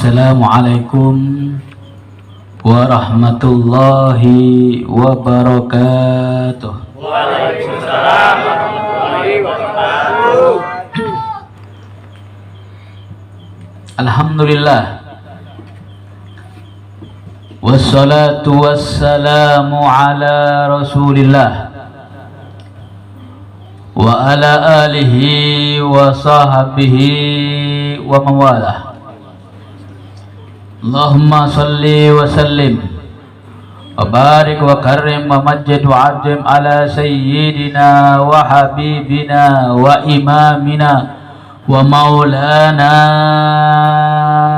Assalamualaikum warahmatullahi wabarakatuh. Waalaikumsalam warahmatullahi wabarakatuh. Alhamdulillah. Wassalatu wassalamu ala Rasulillah wa ala alihi wa sahbihi wa mawalah. Allahumma salli wa sallim wa barik wa karrim wa majid wa azim ala sayyidina wa habibina wa imamina wa maulana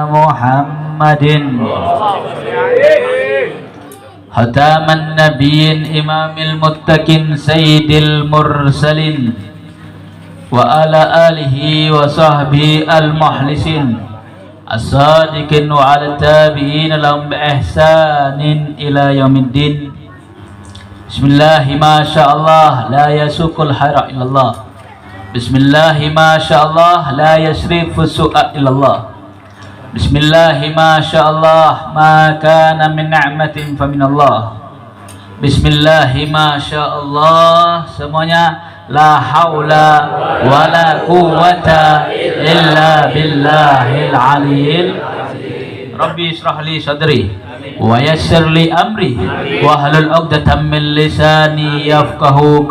Muhammadin khataman nabiyyin imamil muttaqin sayyidil mursalin wa ala alihi wa sahbihi al muhlisin as-sadiqin wa ala tabi'in lahum bi ihsanin ila yaumiddin. Bismillahi ma sya'allah la yasukul hara illallah. Bismillahi ma sya'allah la yasrifu su'a illallah. Bismillahi ma sya'allah ma kana min ni'matin fa minallah. Bismillahi ma sya'allah semuanya. La haula wa la quwwata illa billahil aliyyil. Rabbi israh li sadri wa yassir li amri wa hlul 'uqdatam min lisani yafqahu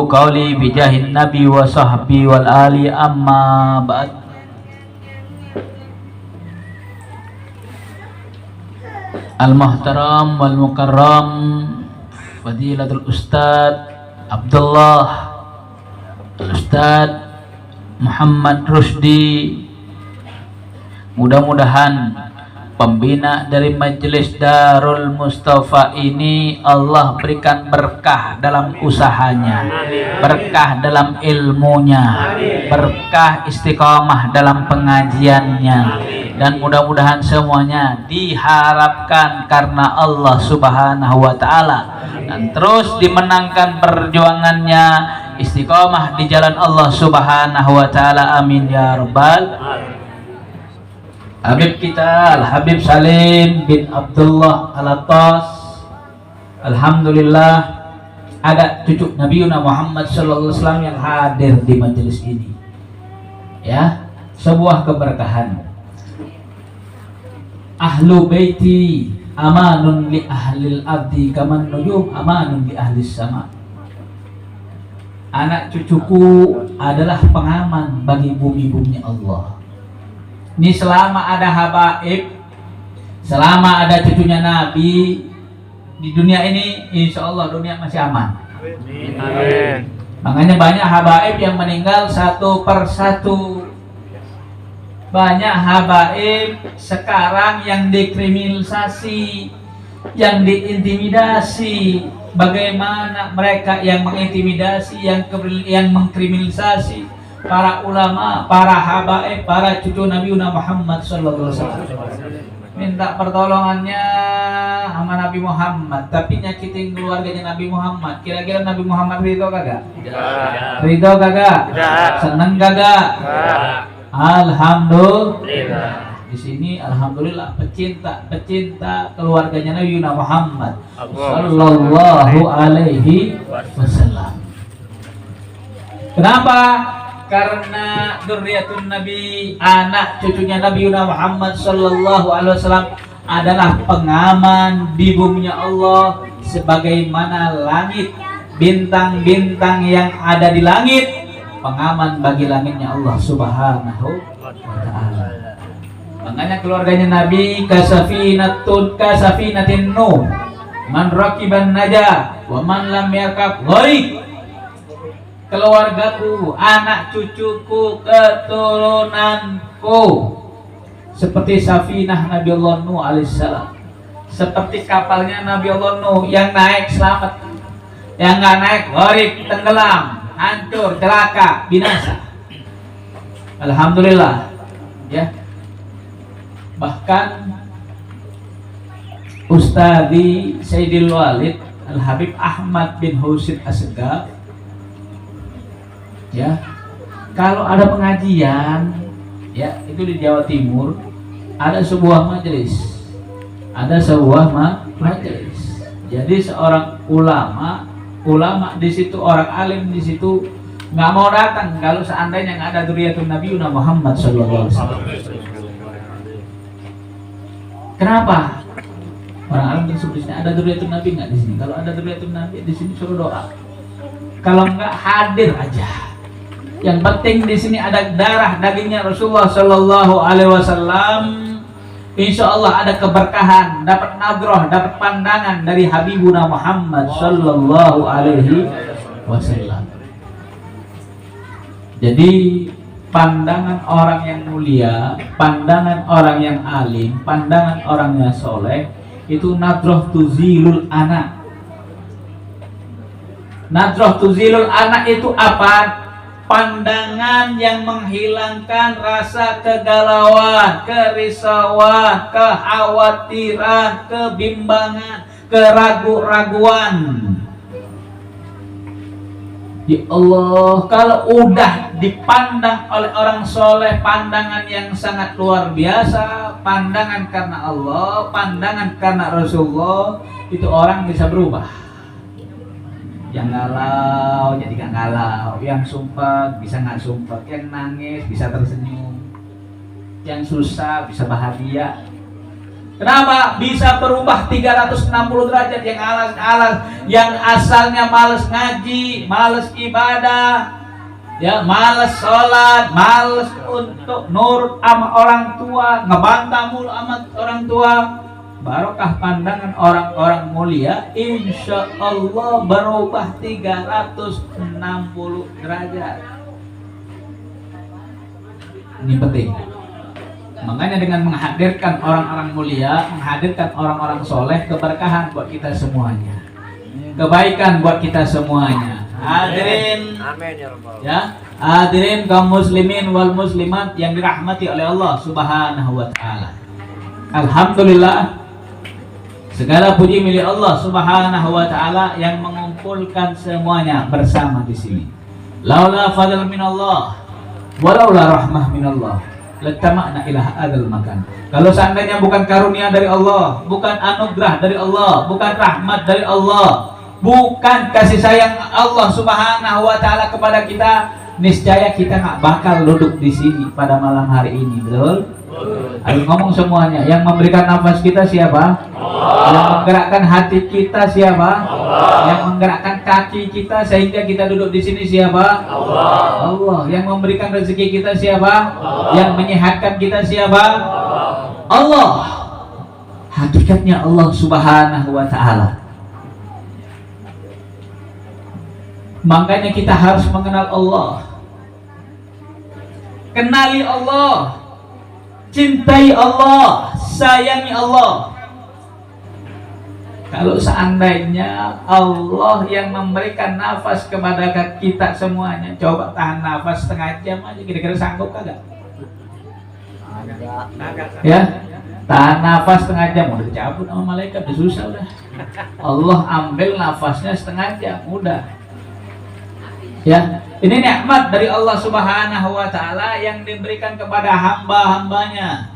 qawli bi jahin nabi wa sahbi wal ali amma ba'd. Al muhtaram wal mukarram Fadilatul Ustadz Abdullah Al-Ustadz Muhammad Rusdi, mudah-mudahan pembina dari Majelis Darul Mustafa ini Allah berikan berkah dalam usahanya, berkah dalam ilmunya, berkah istiqamah dalam pengajiannya, dan mudah-mudahan semuanya diharapkan karena Allah Subhanahu wa Ta'ala, dan terus dimenangkan perjuangannya, istiqamah di jalan Allah Subhanahu wa Ta'ala. Amin ya rabbal. Habib kita Al-Habib Salim bin Abdullah Al-Attas, alhamdulillah ada cucu Nabiuna Muhammad sallallahu alaihi wasallam yang hadir di majelis ini. Ya, sebuah keberkahan. Ahlu baiti amanun li ahlil ardi kaman nujum amanun li ahlis sama. Anak cucuku adalah pengaman bagi bumi-bumi Allah. Ini selama ada habaib, selama ada cucunya Nabi di dunia ini, insya Allah dunia masih aman. Amin. Makanya banyak habaib yang meninggal satu persatu. Banyak habaib sekarang yang dikriminalisasi, yang diintimidasi. Bagaimana mereka yang mengintimidasi, yang mengkriminalisasi para ulama, para habaib, para cucu Nabiuna Muhammad sallallahu alaihi wasallam. Minta pertolongannya sama Nabi Muhammad, tapi nyakitin keluarganya Nabi Muhammad. Kira-kira Nabi Muhammad ridho kagak? Ridho kagak? Seneng kagak? Alhamdulillah. Di sini alhamdulillah pecinta keluarganya Nabiuna Muhammad sallallahu alaihi wasallam. Kenapa? Karena dzurriyyatun Nabi, anak cucunya Nabiuna Muhammad sallallahu alaihi wasallam adalah pengaman di buminya Allah, sebagaimana langit, bintang-bintang yang ada di langit, pengaman bagi langitnya Allah Subhanahu wa ta'ala. Makanya keluarganya Nabi kasafinatin Nuh, man rakiban najah wa man lam yarkab gharik. Keluargaku, anak cucuku, keturunanku seperti safinah Nabi Allah Nuh alaihissalam, seperti kapalnya Nabi Allah Nuh, yang naik selamat, yang nggak naik gharik, tenggelam, hancur, celaka, binasa. Alhamdulillah, ya. Bahkan Ustadzi Sayyidil Walid Al-Habib Ahmad bin Husin Assegaf, ya, kalau ada pengajian ya, itu di Jawa Timur ada sebuah majelis. Ada sebuah majelis. Jadi seorang ulama di situ, orang alim di situ nggak mau datang kalau seandainya nggak ada dzurriyyatun Nabiyuna Muhammad sallallahu alaihi wasallam. Kenapa? Orang alim disebut di sini ada dzurriyyatun Nabi nggak di sini? Kalau ada dzurriyyatun Nabi di sini suruh doa. Kalau nggak hadir aja. Yang penting di sini ada darah dagingnya Rasulullah sallallahu alaihi wasallam. Insya Allah ada keberkahan, dapat nadroh, dapat pandangan dari Habibuna Muhammad sallallahu alaihi wasallam. Jadi pandangan orang yang mulia, pandangan orang yang alim, pandangan orang yang soleh itu nadroh tuzilul anak. Nadroh tuzilul anak itu apa? Pandangan yang menghilangkan rasa kegalauan, kerisauan, kekhawatiran, kebimbangan, keragu-raguan. Ya Allah, kalau udah dipandang oleh orang soleh pandangan yang sangat luar biasa, pandangan karena Allah, pandangan karena Rasulullah, itu orang bisa berubah. Yang galau jadi gak galau, yang sumpah bisa gak sumpah, yang nangis bisa tersenyum, yang susah bisa bahagia. Kenapa? Bisa berubah 360 derajat. Yang alas, yang asalnya malas ngaji, malas ibadah, ya malas sholat, malas untuk nurut sama orang tua, ngebantah mulu sama orang tua. Barokah pandangan orang-orang mulia, insya Allah berubah 360 derajat. Ini penting. Makanya dengan menghadirkan orang-orang mulia, menghadirkan orang-orang soleh, keberkahan buat kita semuanya, kebaikan buat kita semuanya. Hadirin, ya, hadirin kaum muslimin wal muslimat yang dirahmati oleh Allah Subhanahu wa taala. Alhamdulillah, segala puji milik Allah Subhanahu wa taala yang mengumpulkan semuanya bersama di sini. Laula fadl minallah, walaula rahmah minallah, latama'na ila hadzal makan. Kalau seandainya bukan karunia dari Allah, bukan anugerah dari Allah, bukan rahmat dari Allah, bukan kasih sayang Allah Subhanahu wa taala kepada kita, niscaya kita nggak bakal duduk di sini pada malam hari ini. Betul? Ayo ngomong semuanya. Yang memberikan nafas kita siapa? Allah. Yang menggerakkan hati kita siapa? Allah. Yang menggerakkan kaki kita sehingga kita duduk di sini siapa? Allah. Allah. Yang memberikan rezeki kita siapa? Allah. Yang menyehatkan kita siapa? Allah. Allah. Hakikatnya Allah Subhanahu wa taala. Makanya kita harus mengenal Allah. Kenali Allah, cintai Allah, sayangi Allah. Kalau seandainya Allah yang memberikan nafas kepada kita semuanya, coba tahan nafas setengah jam aja, kira-kira sanggup kagak? Ya, tahan nafas setengah jam, udah dicabut sama malaikat, udah susah udah. Allah ambil nafasnya setengah jam, udah. Ya, ini nikmat dari Allah Subhanahu wa taala yang diberikan kepada hamba-hambanya.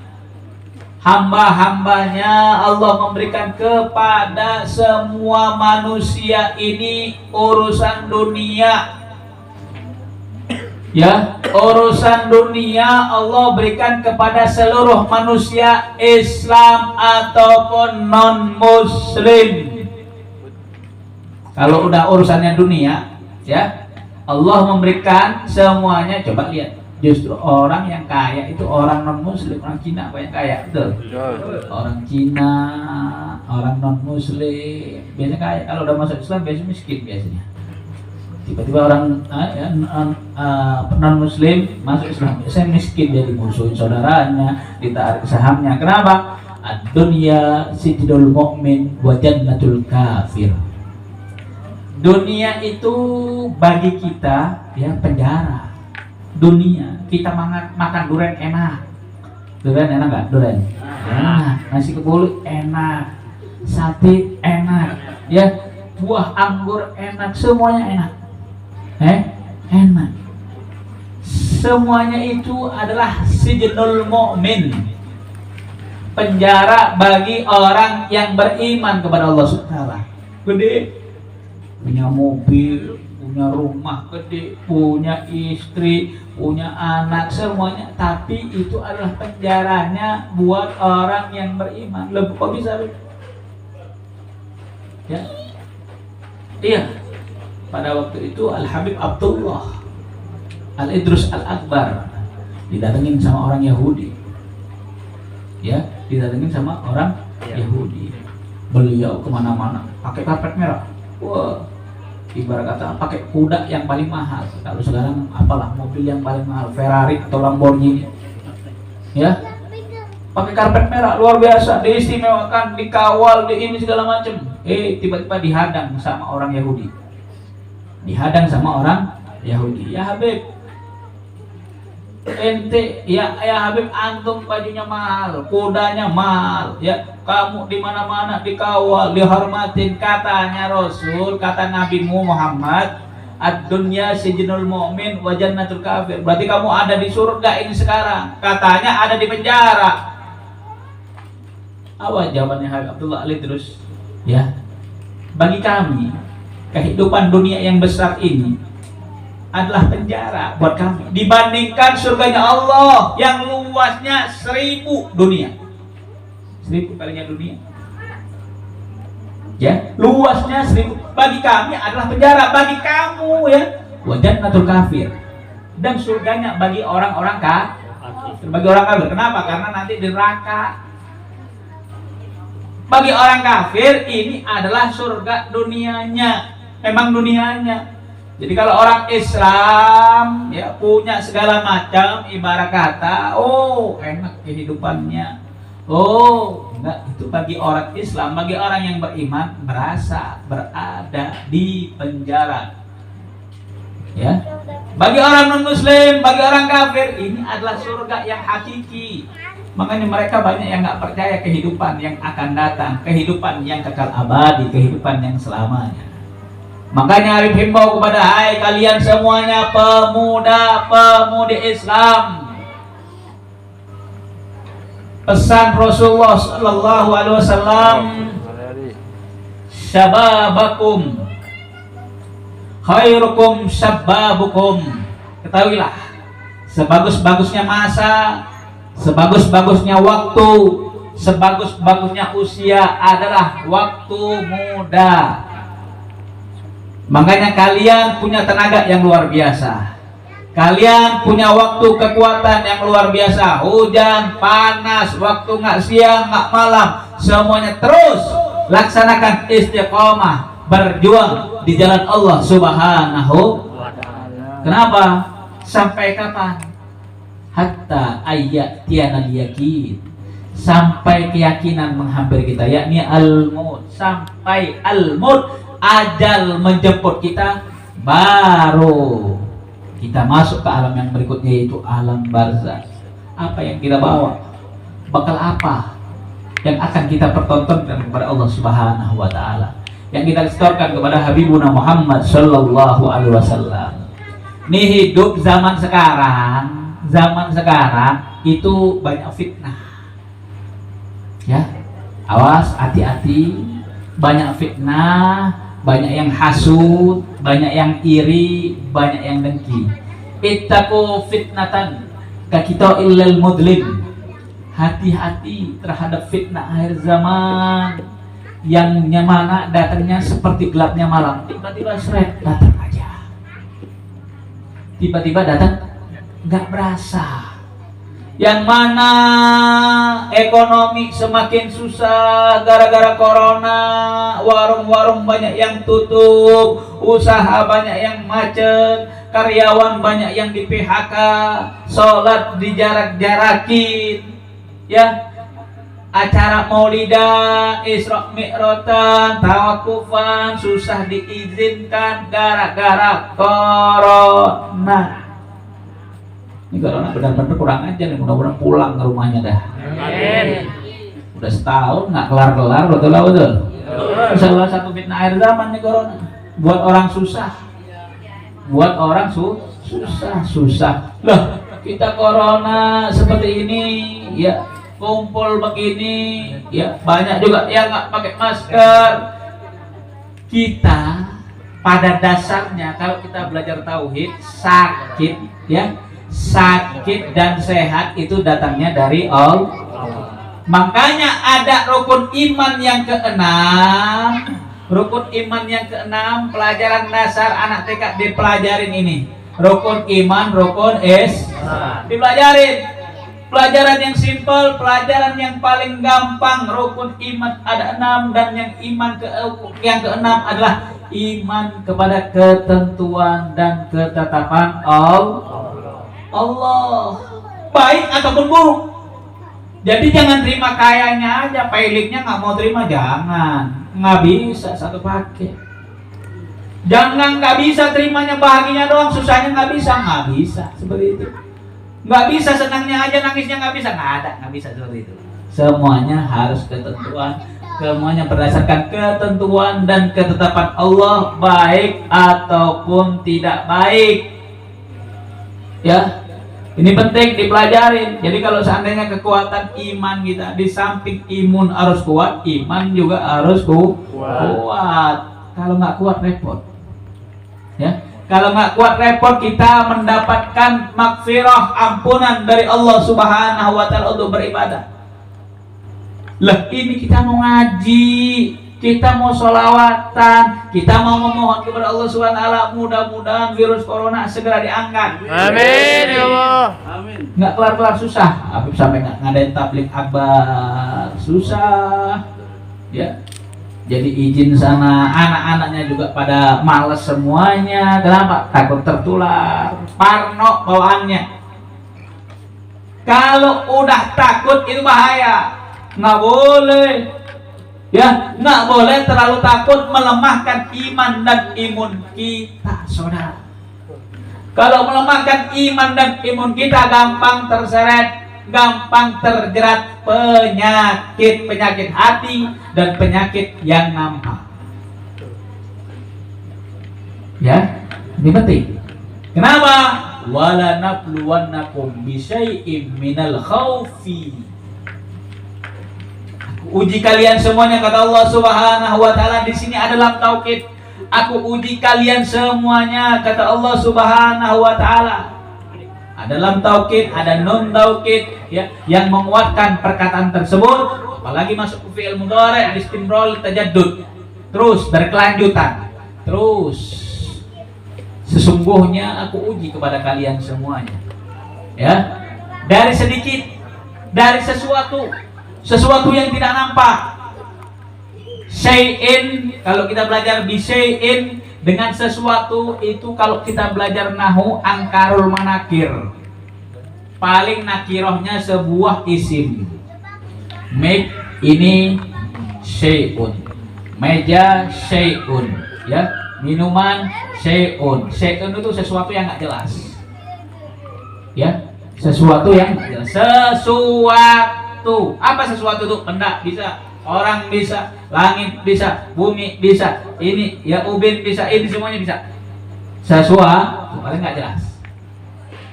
Hamba-hambanya Allah memberikan kepada semua manusia ini urusan dunia. Ya, urusan dunia Allah berikan kepada seluruh manusia, Islam ataupun non-muslim. Kalau udah urusannya dunia, ya, Allah memberikan semuanya. Coba lihat, justru orang yang kaya itu orang non muslim, orang Cina apa yang kaya, betul? Orang Cina, orang non muslim biasanya kaya. Kalau udah masuk Islam biasanya miskin biasanya. Tiba-tiba orang non muslim masuk Islam biasanya miskin, jadi musuhin saudaranya, ditarik sahamnya. Kenapa? Ad-dunya sijnul mu'min wa jannatul kafir. Dunia itu bagi kita ya penjara. Dunia kita makan durian enak. Durian enak nggak? Durian enak. Nasi kebuli enak. Sate enak. Ya, buah anggur enak. Semuanya enak. Enak. semuanya itu adalah sijnul mu'min, penjara bagi orang yang beriman kepada Allah Subhanahu wa taala. Gede, punya mobil, punya rumah gede, punya istri, punya anak, semuanya, tapi itu adalah penjaranya buat orang yang beriman. Loh, kok bisa? Ya, iya. Pada waktu itu Al Habib Abdullah Al Idrus Al Akbar didatengin sama orang Yahudi. Ya, didatengin sama orang Yahudi. Beliau kemana-mana pakai karpet merah. Wah, ibarat kata pakai kuda yang paling mahal. Kalau sekarang apalah mobil yang paling mahal, Ferrari atau Lamborghini. Ya, pakai karpet merah luar biasa, diistimewakan, dikawal, di ini segala macam. Tiba-tiba dihadang sama orang Yahudi. Dihadang sama orang Yahudi. Ya Habib, ente ya Habib, antum bajunya mahal, kudanya mahal, ya kamu di mana-mana dikawal, dihormatin. Katanya Rasul, kata Nabimu Muhammad, ad-dunya sijnul mu'min wa jannatul kafir. Berarti kamu ada di surga ini sekarang, katanya ada di penjara. Apa jawabannya Habib Abdullah Al-Idrus? Ya, bagi kami kehidupan dunia yang besar ini adalah penjara buat kami dibandingkan surganya Allah yang luasnya 1000 dunia, 1000 kalinya dunia. Ya, luasnya 1000 bagi kami adalah penjara, bagi kamu ya wa jannatul kafir, dan surganya bagi orang-orang kafir, bagi orang kafir. Kenapa? Karena nanti di neraka. Bagi orang kafir ini adalah surga dunianya, memang dunianya. Jadi kalau orang Islam ya punya segala macam, ibarat kata, oh enak kehidupannya. Oh, enggak, itu bagi orang Islam, bagi orang yang beriman berasa berada di penjara. Ya. Bagi orang non-muslim, bagi orang kafir, ini adalah surga yang hakiki. Makanya mereka banyak yang nggak percaya kehidupan yang akan datang, kehidupan yang kekal abadi, kehidupan yang selamanya. Makanya Arif himbau kepada hai kalian semuanya pemuda-pemudi Islam. Pesan Rasulullah sallallahu alaihi wasallam, syababakum khairukum syababukum. Ketahuilah, sebagus-bagusnya masa, sebagus-bagusnya waktu, sebagus-bagusnya usia adalah waktu muda. Makanya kalian punya tenaga yang luar biasa. Kalian punya waktu kekuatan yang luar biasa. Hujan, panas, waktu nggak siang, nggak malam, semuanya terus laksanakan istiqomah, berjuang di jalan Allah Subhanahu wa ta'ala. Kenapa? Sampai kapan? Hatta ayyatiyanal yakin, sampai keyakinan menghampiri kita, yakni al-maut. Sampai al-maut, ajal menjemput kita, baru kita masuk ke alam yang berikutnya, yaitu alam barzakh. Apa yang kita bawa, bakal apa yang akan kita pertontonkan kepada Allah Subhanahu wa ta'ala, yang kita setorkan kepada Habibuna Muhammad sallallahu alaihi wasallam. Ini hidup zaman sekarang itu banyak fitnah. Ya, awas, hati-hati, banyak fitnah, banyak yang hasud, banyak yang iri, banyak yang dengki. Ittaqu fitnatan kakita illal mudlim. Hati-hati terhadap fitnah akhir zaman yang mana datangnya seperti gelapnya malam. Tiba-tiba seret datang aja. Tiba-tiba datang, nggak berasa. Yang mana ekonomi semakin susah gara-gara corona, warung-warung banyak yang tutup, usaha banyak yang macet, karyawan banyak yang di PHK, sholat dijarak-jarakin, ya, acara maulidan, Isra Mi'ratan, tawakufan susah diizinkan gara-gara corona. Ini corona benar-benar kurang aja nih, mudah-mudahan pulang ke rumahnya dah. Amin. Udah setahun nggak kelar-kelar, betul. Salah satu fitnah akhir zaman nih corona, buat orang susah. buat orang susah. Lah, kita corona seperti ini, ya kumpul begini, ya banyak juga yang nggak pakai masker. Kita pada dasarnya kalau kita belajar tauhid, sakit, ya sakit dan sehat itu datangnya dari Allah. Makanya ada rukun iman yang keenam. Rukun iman yang keenam, pelajaran dasar anak TK dipelajarin ini. Rukun iman, rukun dipelajarin. Pelajaran yang simpel, pelajaran yang paling gampang. Rukun iman ada 6 dan yang yang keenam adalah iman kepada ketentuan dan ketetapan Allah. Baik ataupun buruk. Jadi jangan terima kayanya aja, pailiknya nggak mau terima, jangan. Nggak bisa satu paket. Jangan nggak bisa terimanya bahagianya doang, susahnya nggak bisa seperti itu. Nggak bisa senangnya aja, nangisnya nggak bisa seperti itu. Semuanya harus ketentuan, semuanya berdasarkan ketentuan dan ketetapan Allah, baik ataupun tidak baik. Ya. Ini penting dipelajarin. Jadi kalau seandainya kekuatan iman kita, di samping imun harus kuat, iman juga harus kuat. Kalau nggak kuat repot. Ya, kalau nggak kuat repot, kita mendapatkan maghfirah, ampunan dari Allah Subhanahu wa Ta'ala untuk beribadah. Lah, ini kita mau ngaji, kita mau sholawatan, kita mau memohon kepada Allah Subhanahu wa Ta'ala, mudah-mudahan virus corona segera diangkat. Amin ya Allah. Amin. Nggak kelar-kelar susah. Habib sampai nggak ngadain tablik akbar, susah. Ya. Jadi izin sana, anak-anaknya juga pada males semuanya. Kenapa? Takut tertular. Parno bawaannya. Kalau udah takut itu bahaya. Nggak boleh. Ya, nggak boleh terlalu takut melemahkan iman dan imun kita, saudara. Kalau melemahkan iman dan imun kita, gampang terseret, gampang terjerat penyakit hati dan penyakit yang nampak. Ya, ini penting. Kenapa? Wala nabluwannakum bisyai'im minal khaufi. Uji kalian semuanya, kata Allah Subhanahu wa Ta'ala. Di sini adalah taukid. Aku uji kalian semuanya, kata Allah Subhanahu wa Ta'ala. Ada lam taukid, ada non taukid, ya, yang menguatkan perkataan tersebut. Apalagi masuk ke fi'il mudhari', istimrar, tajaddud, terus berkelanjutan. Terus sesungguhnya aku uji kepada kalian semuanya, ya, dari sedikit, dari sesuatu yang tidak nampak. Syai'in, kalau kita belajar bisyai'in, dengan sesuatu itu, kalau kita belajar nahu, angkarul manakir, paling nakirohnya sebuah isim. Make ini syai'un, meja syai'un, ya, minuman syai'un. Syai'un itu sesuatu yang nggak jelas, ya, sesuatu yang nggak jelas. Sesuatu apa? Sesuatu itu benda bisa, orang bisa, langit bisa, bumi bisa, ini ya ubin bisa, ini semuanya bisa. Sesuatu paling nggak jelas,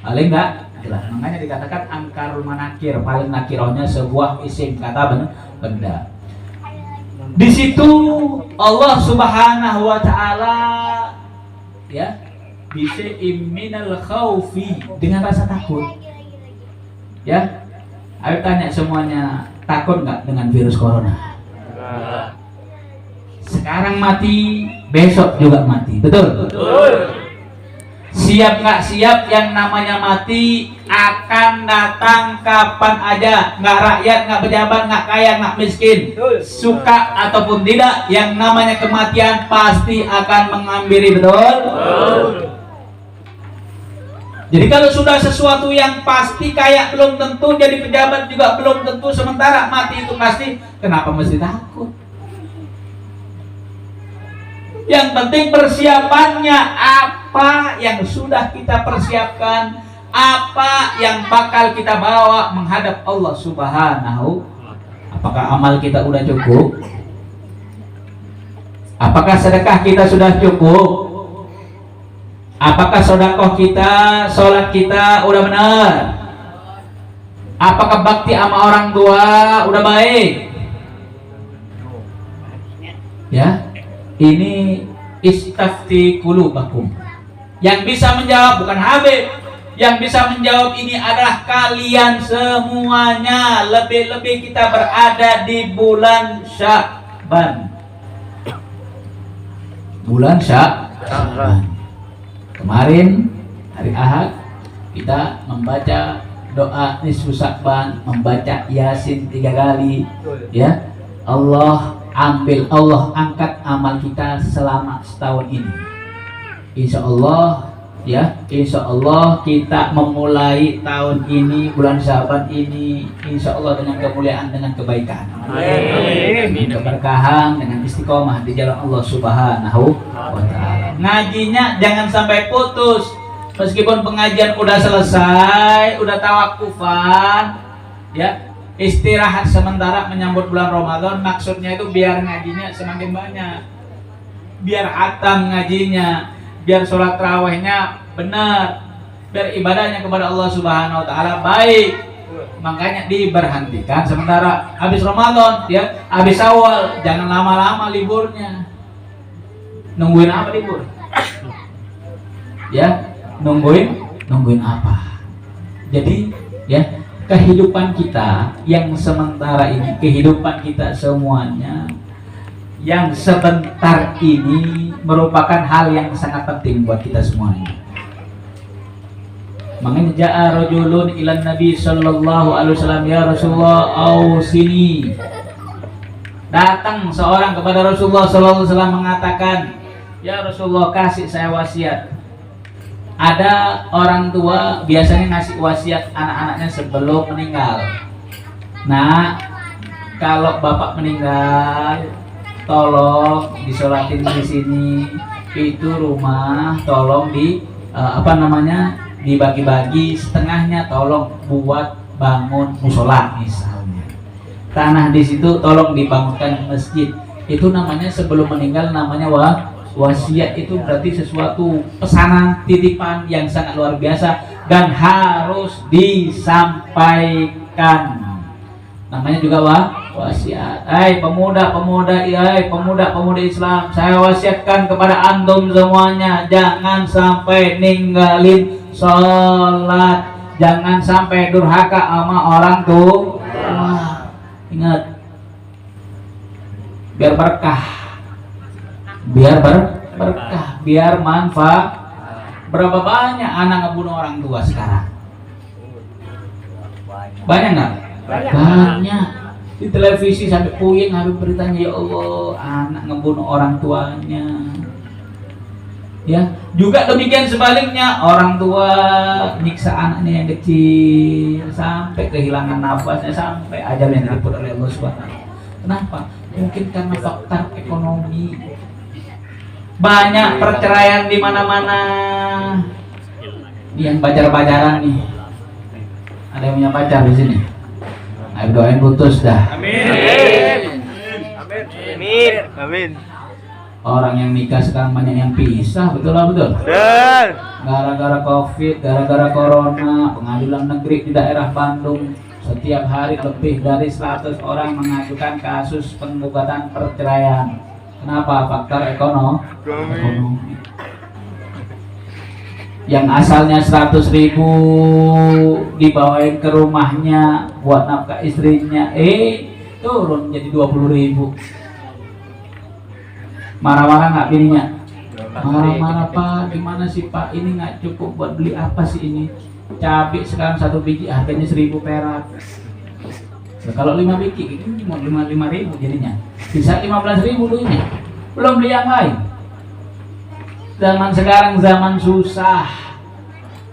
paling nggak jelas. Makanya dikatakan angkarul manakir, paling nakirohnya sebuah isim, kata benda. Di situ Allah Subhanahu wa Ta'ala, ya, bisa minal khaufi, dengan rasa takut. Ya, ayo tanya semuanya, takut nggak dengan virus corona? Sekarang mati, besok juga mati, betul? Siap nggak siap, yang namanya mati akan datang kapan aja. Nggak rakyat, nggak pejabat, nggak kaya, nggak miskin, suka ataupun tidak, yang namanya kematian pasti akan menghampiri, betul? Jadi kalau sudah sesuatu yang pasti, kayak belum tentu, jadi pejabat juga belum tentu, sementara mati itu pasti, kenapa mesti takut? Yang penting persiapannya, apa yang sudah kita persiapkan, apa yang bakal kita bawa menghadap Allah Subhanahu. Apakah amal kita udah cukup? Apakah sedekah kita sudah cukup? Apakah sedekah kita, sholat kita udah benar? Apakah bakti sama orang tua udah baik? Ya, ini istafti qulubakum. Yang bisa menjawab bukan Habib, yang bisa menjawab ini adalah kalian semuanya. Lebih-lebih kita berada di bulan Sya'ban. Bulan Sya'ban. Kemarin hari Ahad kita membaca doa nisfu Sya'ban, membaca Yasin 3 kali, ya. Allah angkat amal kita selama setahun ini. Insya Allah, ya, insya Allah kita memulai tahun ini, bulan Sya'ban ini, insya Allah dengan kemuliaan, dengan kebaikan, Amin. keberkahan, dengan istiqomah di jalan Allah Subhanahu wa Ta'ala. Ngajinya jangan sampai putus, meskipun pengajian udah selesai, udah tawakufan, ya, istirahat sementara menyambut bulan Ramadan. Maksudnya itu biar ngajinya semakin banyak, biar hatam ngajinya, biar sholat tarawihnya benar, biar ibadahnya kepada Allah Subhanahu wa Ta'ala baik. Makanya diberhentikan sementara. Habis Ramadan, ya, habis Awal, jangan lama-lama liburnya. Nungguin apa libur? Ya, nungguin apa? Jadi, ya, kehidupan kita yang sementara ini, kehidupan kita semuanya yang sebentar ini merupakan hal yang sangat penting buat kita semuanya. Makanya ja'a rajulun ilan Nabi sallallahu alaihi wasallam, ya Rasulullah ausini. Datang seorang kepada Rasulullah sallallahu alaihi wasallam mengatakan, ya Rasulullah, kasih saya wasiat. Ada orang tua biasanya ngasih wasiat anak-anaknya sebelum meninggal. Nah, kalau bapak meninggal, tolong disolatin di sini. Itu rumah tolong dibagi-bagi, setengahnya tolong buat bangun musola misalnya. Tanah di situ tolong dibangunkan masjid. Itu namanya sebelum meninggal, namanya wasiat. Itu berarti sesuatu pesanan, titipan yang sangat luar biasa dan harus disampaikan. Namanya juga wasiat. Pemuda-pemuda Islam, saya wasiatkan kepada antum semuanya, jangan sampai ninggalin sholat, jangan sampai durhaka sama orang tua. Ingat, biar berkah, biar manfaat. Berapa banyak anak ngebunuh orang tua sekarang? Banyak nggak? Banyak. Di televisi sampai puyeng habis beritanya, ya Allah, anak ngebunuh orang tuanya. Ya, juga demikian sebaliknya, orang tua nyiksa anaknya yang kecil sampai kehilangan nafasnya, sampai ajalnya diliput oleh Allah Subhanahu. Kenapa? Mungkin karena faktor ekonomi. Banyak perceraian di mana-mana. Yang pacar-pacaran nih. Ada yang punya pacar di sini? Ayo doain putus dah. Amin. Orang yang nikah sekarang banyak yang pisah, betul lah, betul. Gara-gara COVID, gara-gara corona, pengadilan negeri di daerah Bandung setiap hari lebih dari 100 orang mengajukan kasus penggugatan perceraian. Kenapa? Faktor ekonomi. Yang asalnya 100.000 dibawain ke rumahnya buat nafkah istrinya, turun jadi 20.000. Marah-marah nggak bininya? Marah-marah, Pak, gimana sih Pak, ini nggak cukup buat beli apa sih ini? Cabai sekarang 1 biji harganya 1.000 perak. Nah, kalau 5 biji ini mau 5.000 jadinya. Bisa 15.000 duitnya. Belum beli yang lain. Zaman sekarang zaman susah.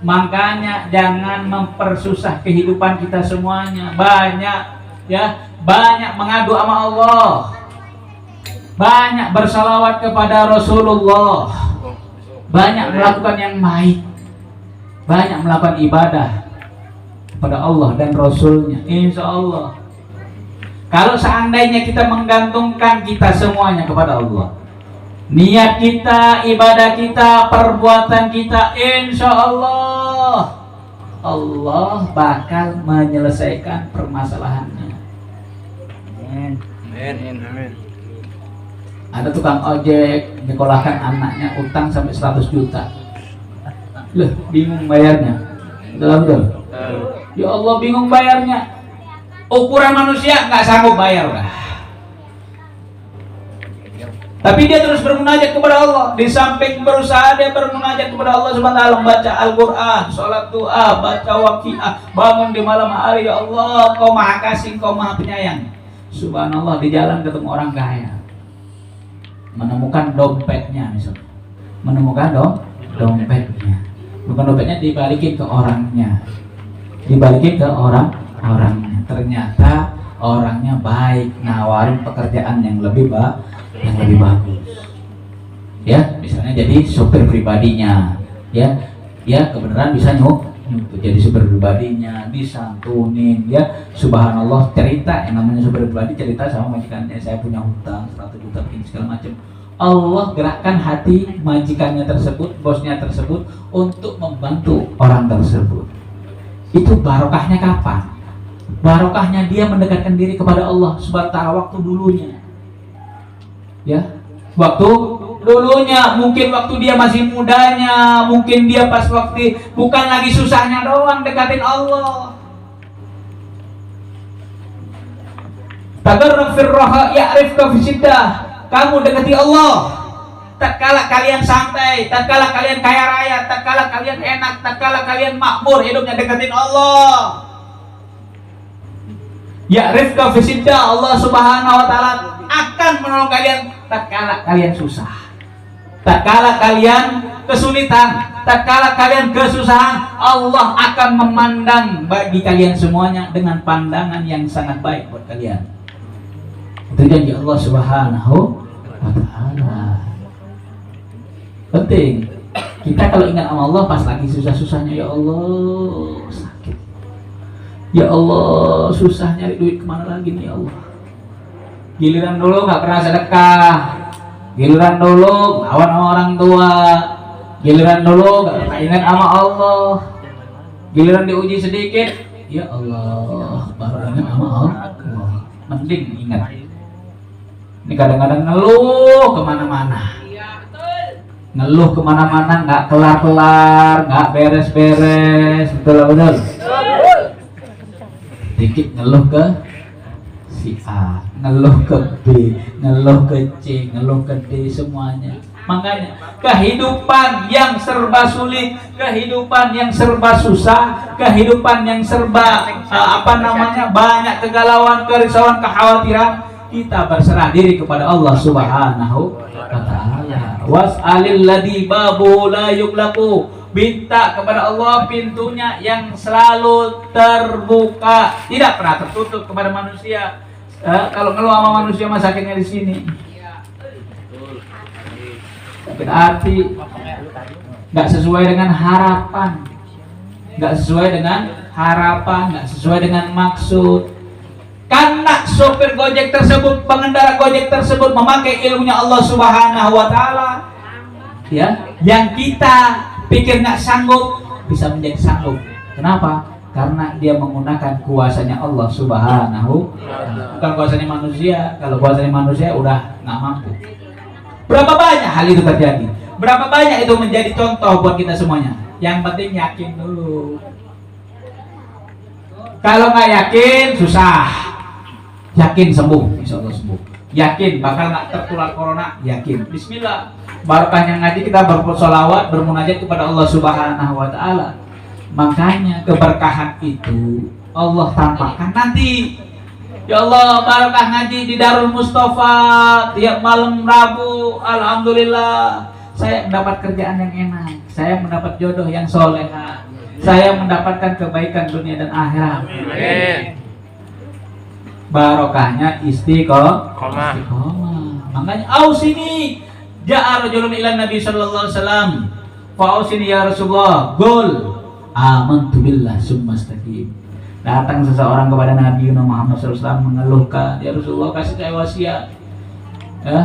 Makanya jangan mempersusah kehidupan kita semuanya. Banyak mengadu sama Allah. Banyak bersalawat kepada Rasulullah. Banyak melakukan yang baik. Banyak melakukan ibadah kepada Allah dan Rasulnya. Insya Allah. Kalau seandainya kita menggantungkan kita semuanya kepada Allah, niat kita, ibadah kita, perbuatan kita, insya Allah Allah bakal menyelesaikan permasalahannya. Amin. Amin. Ada tukang ojek nyekolahkan anaknya utang sampai 100 juta. Loh, bingung bayarnya. Betul. Ya Allah, bingung bayarnya. Ukuran manusia nggak sanggup bayar lah. Tapi dia terus bermunajat kepada Allah. Di samping berusaha dia bermunajat kepada Allah Subhanahu wa taala, membaca Al-Qur'an, salat doa, baca waqiah, bangun di malam hari. Ya Allah, Kau Maha Kasih, Kau Maha Penyayang. Subhanallah, di jalan ketemu orang kaya. Menemukan dompetnya misalnya. Menemukan dompetnya. Bukan dompetnya, dibalikin ke orangnya. Dibalikin ke orangnya. Ternyata orangnya baik, nawarin pekerjaan yang lebih bagus. Ya, misalnya jadi sopir pribadinya. Ya kebenaran bisa jadi sopir pribadinya, disantunin. Ya, subhanallah, cerita yang namanya sopir pribadi, cerita sama majikannya, saya punya hutang 100 juta begini segala macam. Allah gerakkan hati majikannya tersebut, bosnya tersebut untuk membantu orang tersebut. Itu barokahnya kapan? Barokahnya dia mendekatkan diri kepada Allah Subhanahu wa taala waktu dulunya. Ya, waktu dulunya, mungkin waktu dia masih mudanya, mungkin dia pas waktu bukan lagi susahnya doang dekatin Allah. Tagarrab fir raha ya'rifka fi syiddah. Kamu dekati Allah tatkala kalian santai, tatkala kalian kaya raya, tatkala kalian enak, tatkala kalian makmur hidupnya, deketin Allah. Ya'rifka fi syiddah, Allah Subhanahu wa taala akan menolong kalian tatkala kalian susah. Tatkala kalian kesulitan, tatkala kalian kesusahan, Allah akan memandang bagi kalian semuanya dengan pandangan yang sangat baik buat kalian. Itu janji Allah Subhanahu wa taala. Penting. Kita kalau ingat sama Allah pas lagi susah-susahnya, ya Allah sakit. Ya Allah susah nyari duit, kemana lagi nih ya Allah. Giliran dulu nggak pernah sedekah, giliran dulu lawan sama orang tua, giliran dulu nggak pernah ingat sama Allah, giliran diuji sedikit, ya Allah baru ingat sama Allah. Mending ingat. Ini kadang-kadang ngeluh kemana-mana, ngeluh kemana-mana, nggak kelar-kelar, nggak beres-beres, betul. Dikit ngeluh ke si A, ngeluh ke B, ngeluh ke C, ngeluh ke D, semuanya. Makanya kehidupan yang serba sulit, kehidupan yang serba susah, kehidupan yang serba banyak kegalauan, kerisauan, kekhawatiran, kita berserah diri kepada Allah Subhanahu wa taala. Was'alil ladzi babu la yughlaqu. Minta kepada Allah pintunya yang selalu terbuka, tidak pernah tertutup kepada manusia. Kalau ngeluh sama manusia mah sakitnya di sini. Sakit hati, nggak sesuai dengan harapan, nggak sesuai dengan maksud. Karena sopir Gojek tersebut, pengendara Gojek tersebut memakai ilmunya Allah Subhanahu wa taala. Ya, yang kita pikir nggak sanggup bisa menjadi sanggup. Kenapa? Karena dia menggunakan kuasanya Allah Subhanahu, bukan kuasanya manusia. Kalau kuasanya manusia udah nggak mampu. Berapa banyak hal itu terjadi? Berapa banyak itu menjadi contoh buat kita semuanya? Yang penting yakin dulu. Kalau nggak yakin susah. Yakin sembuh, insya Allah sembuh. Yakin bakal nggak tertular corona, yakin. Bismillah. Barokahnya ngaji kita bersolawat, bermunajat kepada Allah Subhanahu wa taala. Makanya keberkahan itu Allah tampakkan nanti. Ya Allah, barokah ngaji di Darul Mustafa tiap malam Rabu. Alhamdulillah, saya mendapat kerjaan yang enak, saya mendapat jodoh yang soleha, saya mendapatkan kebaikan dunia dan akhirat. Amin. Barokahnya istiqomah. Makanya ausini ja'a rajulun ila Nabi sallallahu alaihi wasallam. Fa ausini ya Rasulullah, qul amantu billah summa istaqim. Datang seseorang kepada Nabi Muhammad sallallahu alaihi wasallam mengeluhkan, ya Rasulullah kasih saya wasiat. Ya.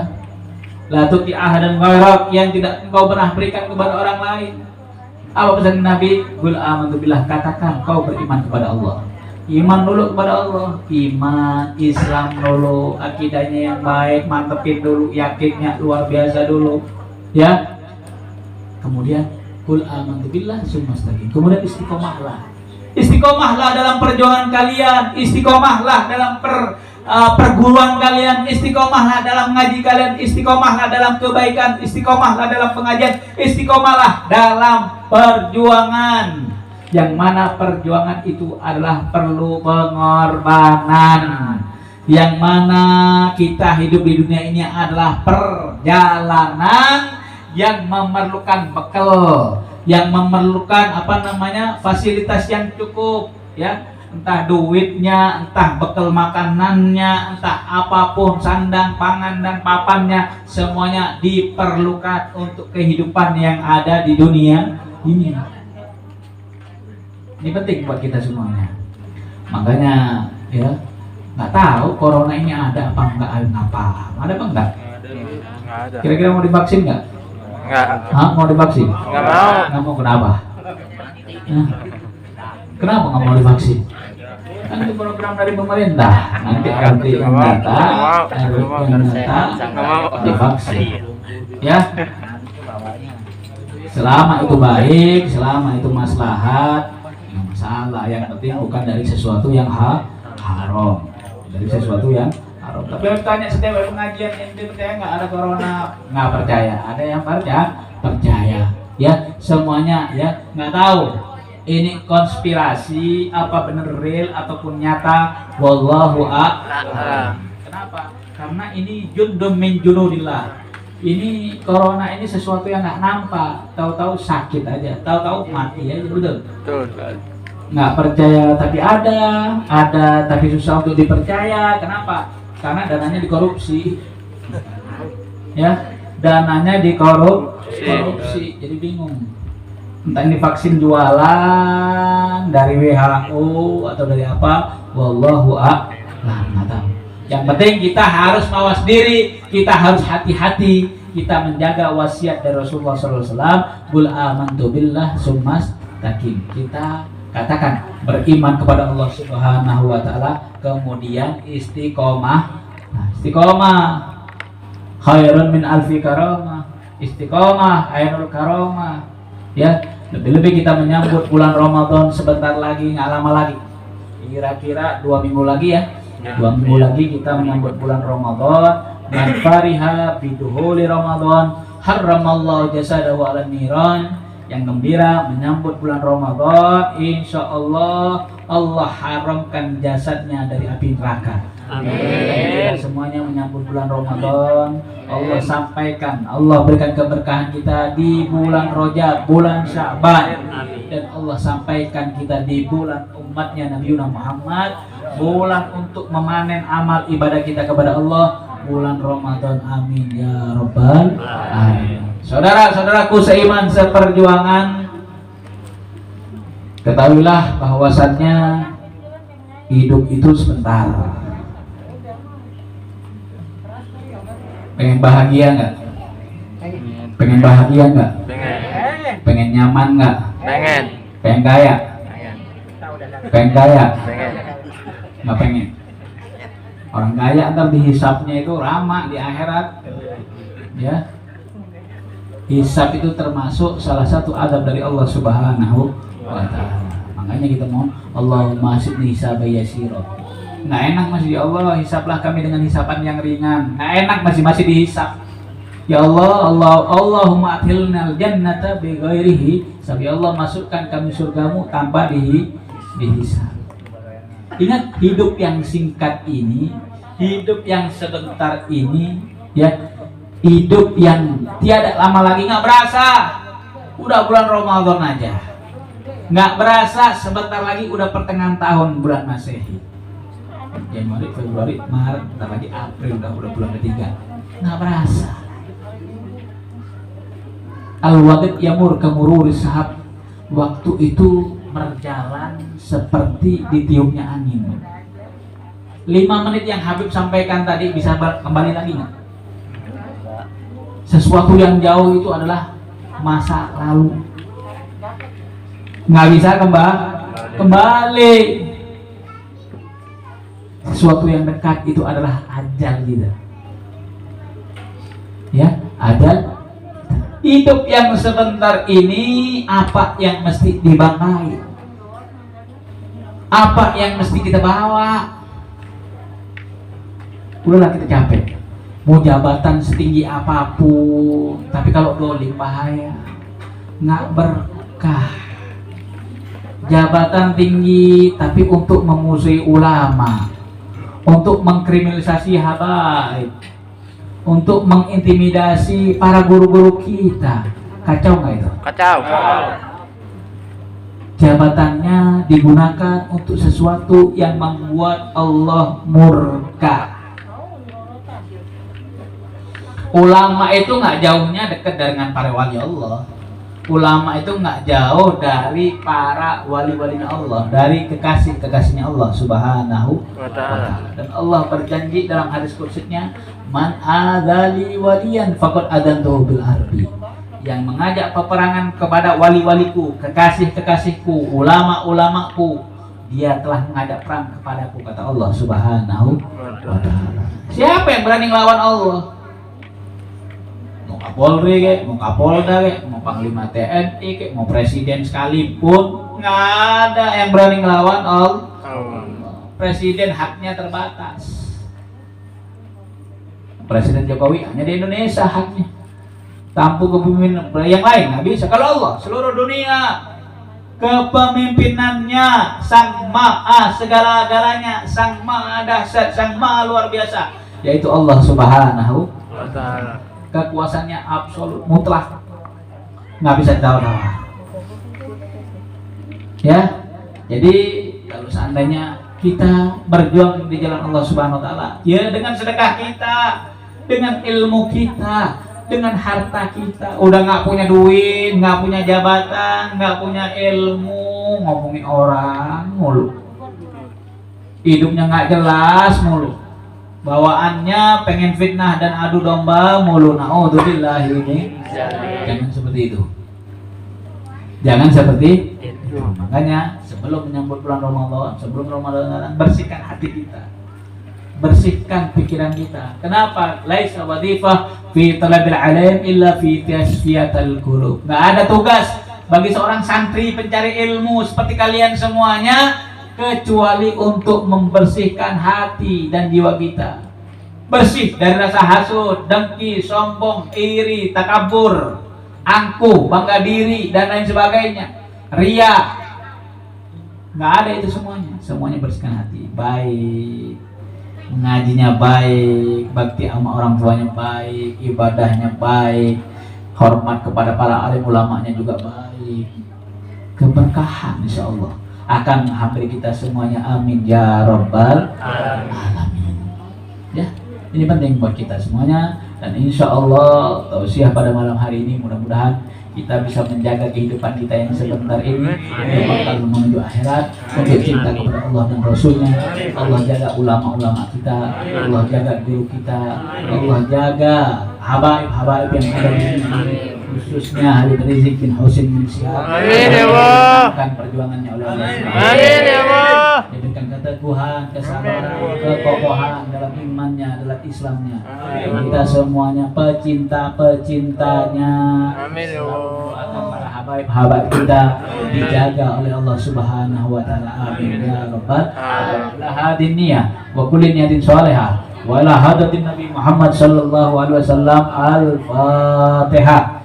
La tuti ahadan ghairak, yang tidak engkau pernah berikan kepada orang lain. Apa pesan Nabi? Qul amantu billah, katakan kau beriman kepada Allah. Iman dulu kepada Allah, iman Islam dulu, akidahnya yang baik, mantepin dulu, yakinnya luar biasa dulu, ya. Kemudian qul amantu billah sumastaqim. Kemudian istiqomahlah. Istiqomahlah dalam perjuangan kalian, istiqomahlah dalam perguruan kalian, istiqomahlah dalam ngaji kalian, istiqomahlah dalam kebaikan, istiqomahlah dalam pengajian, istiqomahlah dalam perjuangan. Yang mana perjuangan itu adalah perlu pengorbanan. Yang mana kita hidup di dunia ini adalah perjalanan yang memerlukan bekal, yang memerlukan fasilitas yang cukup, ya. Entah duitnya, entah bekal makanannya, entah apapun, sandang, pangan dan papannya, semuanya diperlukan untuk kehidupan yang ada di dunia ini. Ini penting buat kita semuanya. Makanya ya, nggak tahu corona ini ada apa enggak, ada apa enggak? Ada. Kira-kira mau divaksin nggak? Enggak. Hah, mau divaksin? Nggak mau. Nggak mau, kenapa? Kenapa nggak mau divaksin? Kan itu program dari pemerintah. Nanti RT yang data, RW yang data, divaksin. Ya. Selama itu baik, selama itu maslahat, nggak masalah. Yang penting bukan dari sesuatu yang haram, dari sesuatu yang haram. Tapi harus tanya setiap pengajian, ente percaya nggak ada corona? Nggak percaya. Ada yang percaya. Ya, semuanya ya nggak tahu. Ini konspirasi apa benar real ataupun nyata, wallahu a'lam. Kenapa? Karena ini jundum min junudillah. Ini corona ini sesuatu yang nggak nampak, tahu-tahu sakit aja, tahu-tahu mati aja, betul? Betul. Nggak percaya tapi ada tapi susah untuk dipercaya. Kenapa? Karena dananya dikorupsi. Ya, dananya dikorupsi, jadi bingung. Entah ini vaksin jualan dari WHO atau dari apa, wallahu a'lam. Yang penting kita harus mawas diri, kita harus hati-hati, kita menjaga wasiat dari Rasulullah SAW. Qul amantu billah sumastaqim. Kita katakan beriman kepada Allah Subhanahu wa taala, kemudian istiqomah. Nah, istiqomah khairun min alfi karamah. Istiqomah ainul karamah. Ya, lebih-lebih kita menyambut bulan Ramadan sebentar lagi, nggak lama lagi. Kira-kira 2 minggu lagi ya. 2 minggu lagi kita menyambut bulan Ramadan. Man fariha biduhuli Ramadan harramallahu jasadahu 'alan niran. Yang gembira menyambut bulan Ramadan, insya Allah Allah haramkan jasadnya dari api neraka. Amin. Kita semuanya menyambut bulan Ramadan, Allah sampaikan, Allah berikan keberkahan kita di bulan Rajab, bulan Sya'ban, dan Allah sampaikan kita di bulan umatnya Nabi Muhammad, bulan untuk memanen amal ibadah kita kepada Allah, bulan Ramadan. Amin ya Rabbal alamin. Saudara-saudaraku seiman seperjuangan, ketahuilah bahwasannya hidup itu sebentar. Pengen bahagia nggak? Pengen bahagia nggak? Pengen nyaman nggak? Pengen kaya? Pengen kaya? Nggak pengen. Orang kaya ntar dihisapnya itu ramah di akhirat, ya. Hisab itu termasuk salah satu adab dari Allah Subhanahu wa ta'ala. Makanya kita mohon Allahumma hasibni hisaban yasira. Nggak enak masih, ya Allah hisablah kami dengan hisaban yang ringan. Nggak enak masih dihisab. Ya Allah, Allahumma adkhilnal jannata bighairi hisab. Ya Allah masukkan kami surgamu tanpa dihisab. Ingat, hidup yang singkat ini, hidup yang sebentar ini, ya, hidup yang tiada lama lagi, nggak berasa udah bulan Ramadan aja, nggak berasa sebentar lagi udah pertengahan tahun bulan Masehi, Januari, Februari, Maret, bentar lagi April, udah bulan ketiga, nggak berasa. Al-wadid yamur kemururi sahab, waktu itu berjalan seperti ditiupnya angin. 5 menit yang Habib sampaikan tadi bisa kembali lagi nggak? Sesuatu yang jauh itu adalah masa lalu, nggak bisa kembali. Sesuatu yang dekat itu adalah ajal kita, ya, ajal. Hidup yang sebentar ini, apa yang mesti dibangkai, apa yang mesti kita bawa. Udahlah, kita capek, mau jabatan setinggi apapun, tapi kalau dolim bahaya, nggak berkah. Jabatan tinggi tapi untuk memusuhi ulama, untuk mengkriminalisasi habaib, untuk mengintimidasi para guru-guru kita. Kacau nggak itu? Kacau. Jabatannya digunakan untuk sesuatu yang membuat Allah murka. Ulama itu nggak jauhnya dekat dengan para wali Allah. Ulama itu nggak jauh dari para wali-walinya Allah, dari kekasih-kekasihnya Allah Subhanahu wa ta'ala. Dan Allah berjanji dalam hadis qudsinya, man adzali waliyan faqad adantuhu bil harbi. Yang mengajak peperangan kepada wali-waliku, kekasih-kekasihku, ulama-ulamaku, dia telah mengajak perang kepadaku, kata Allah Subhanahu wa ta'ala. Siapa yang berani melawan Allah? Mau Kapolri kek, mau Kapolda kek, mau Panglima TNI kek, mau presiden sekalipun, nggak ada yang berani ngelawan Allah. Presiden haknya terbatas. Presiden Jokowi hanya di Indonesia haknya. Tampuk kepemimpinan yang lain nggak bisa. Kalau Allah seluruh dunia, kepemimpinannya Sang Maha segala-galanya, Sang Maha dahsyat, Sang Maha luar biasa, yaitu Allah Subhanahu wa ta'ala. Kekuasaannya absolut, mutlak, nggak bisa ditawar-tawar. Ya, jadi kalau seandainya kita berjuang di jalan Allah Subhanahu wa ta'ala, ya dengan sedekah kita, dengan ilmu kita, dengan harta kita. Udah nggak punya duit, nggak punya jabatan, nggak punya ilmu, ngomongin orang mulu, hidupnya nggak jelas mulu, bawaannya pengen fitnah dan adu domba mulu. Naudzubillah, ini jangan seperti itu. Jangan seperti itu. Makanya sebelum menyambut bulan Ramadan, sebelum Ramadan, bersihkan hati kita, bersihkan pikiran kita. Kenapa? Laisa wadifah fi talabil alim illa fi tasfiyatil qulub. Nggak ada tugas bagi seorang santri pencari ilmu seperti kalian semuanya kecuali untuk membersihkan hati dan jiwa kita. Bersih dari rasa hasud, dengki, sombong, iri, takabur, angkuh, bangga diri, dan lain sebagainya. Ria. Nggak ada itu semuanya. Semuanya bersihkan hati. Baik. Ngajinya baik, bakti sama orang tuanya baik, ibadahnya baik, hormat kepada para alim ulamanya juga baik. Keberkahan insyaallah akan menghampiri kita semuanya, amin ya rabbal alamin. Ya, ini penting buat kita semuanya, dan insya Allah tausiah pada malam hari ini mudah-mudahan kita bisa menjaga kehidupan kita yang sebentar ini untuk bakal menuju akhirat, untuk cinta kepada Allah dan Rasulnya. Allah jaga ulama-ulama kita, Allah jaga guru kita, Allah jaga habaib-habaib yang ada di sini, khususnya Habib Rizik bin Husin bin Syihab. Amin ya Allah. Akan perjuangannya oleh Allah. Amin ya Allah. Diberikan keteguhan, kesabaran, kekokohan dalam imannya, dalam Islamnya. Dan kita semuanya pecinta-pecintanya. Amin ya Allah. Akan para habaib-habaib kita dijaga oleh Allah Subhanahu wa ta'ala. Amin ya rabbal alamin. Hadin niyah wa kulli niyatin shalihah wa ila hadatin Nabi Muhammad sallallahu alaihi wasallam. Al-Fatihah.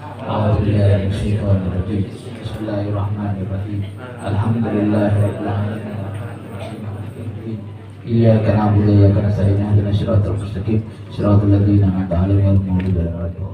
Bismillahirrahmanirrahim. Alhamdulillahirabbil alamin. Iyyaka na'budu wa iyyaka nasta'in. Ihdinas siratal mustaqim. Shiratal ladzina an'amta 'alaihim ghairil maghdubi 'alaihim.